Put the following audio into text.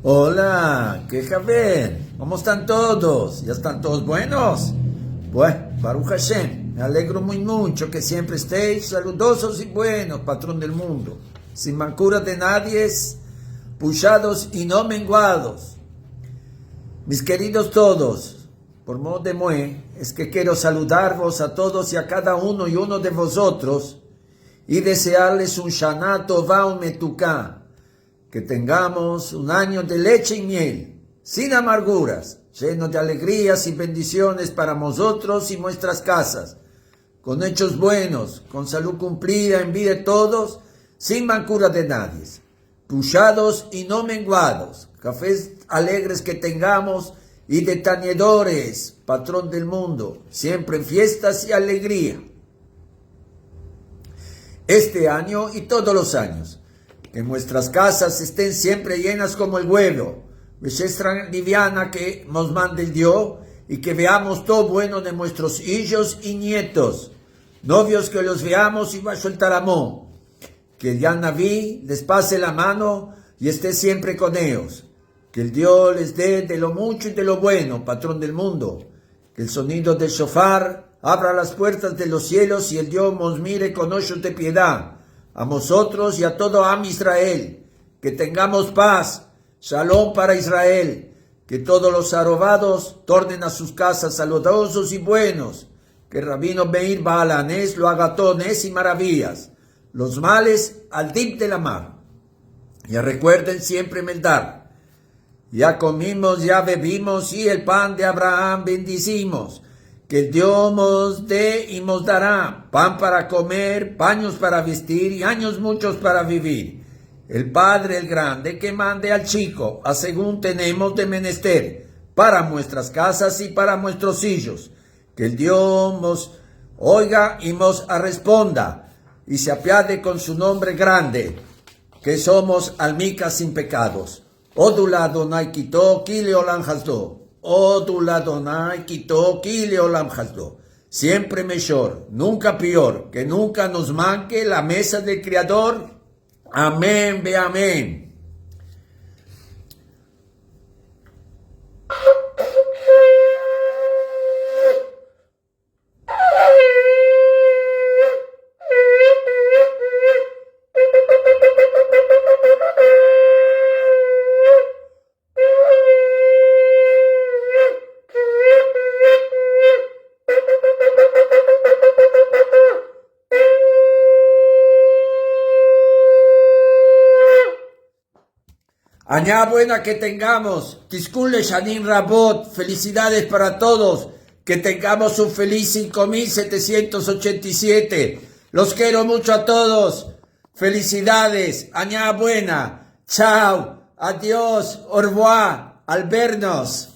Hola, ¿qué Javier? ¿Cómo están todos? ¿Ya están todos buenos? Pues, Baruch Hashem, me alegro muy mucho que siempre estéis saludosos y buenos, patrón del mundo, sin mancura de nadie, puchados y no menguados. Mis queridos todos, por modo de mue, es que quiero saludarvos a todos y a cada uno y uno de vosotros y desearles un Shana Tová un Metuká, que tengamos un año de leche y miel, sin amarguras, lleno de alegrías y bendiciones para nosotros y nuestras casas, con hechos buenos, con salud cumplida en vida de todos, sin mancura de nadie, puchados y no menguados, cafés alegres que tengamos y de tañedores, patrón del mundo, siempre en fiestas y alegría. Este año y todos los años, que nuestras casas estén siempre llenas como el huevo, belleza liviana que nos mande el Dios, y que veamos todo bueno de nuestros hijos y nietos, novios que los veamos y va a soltar amor, que el Yanaví les pase la mano y esté siempre con ellos, que el Dios les dé de lo mucho y de lo bueno, patrón del mundo, que el sonido del shofar abra las puertas de los cielos y el Dios nos mire con ojos de piedad, a nosotros y a todo Am Israel, que tengamos paz, shalom para Israel, que todos los arobados tornen a sus casas saludosos y buenos, que Rabino Meir Baalanés lo haga tones y maravillas, los males al dip de la mar. Ya recuerden siempre meldar, ya comimos, ya bebimos y el pan de Abraham bendicimos, que el Dios nos dé y nos dará pan para comer, paños para vestir y años muchos para vivir. El Padre, el grande, que mande al chico, a según tenemos de menester, para nuestras casas y para nuestros hijos. Que el Dios nos oiga y nos responda, y se apiade con su nombre grande, que somos almicas sin pecados. Odula Adonai Kito, Kile Olam Hasdo. Odula Adonai Kito, Kile Olam Hasdo. Siempre mejor, nunca peor, que nunca nos manque la mesa del Creador. Amén, ve amén. Añá buena que tengamos, Tizkule Shanin Rabot, felicidades para todos, que tengamos un feliz 5787, los quiero mucho a todos, felicidades, añá buena, chao, adiós, au revoir, al vernos.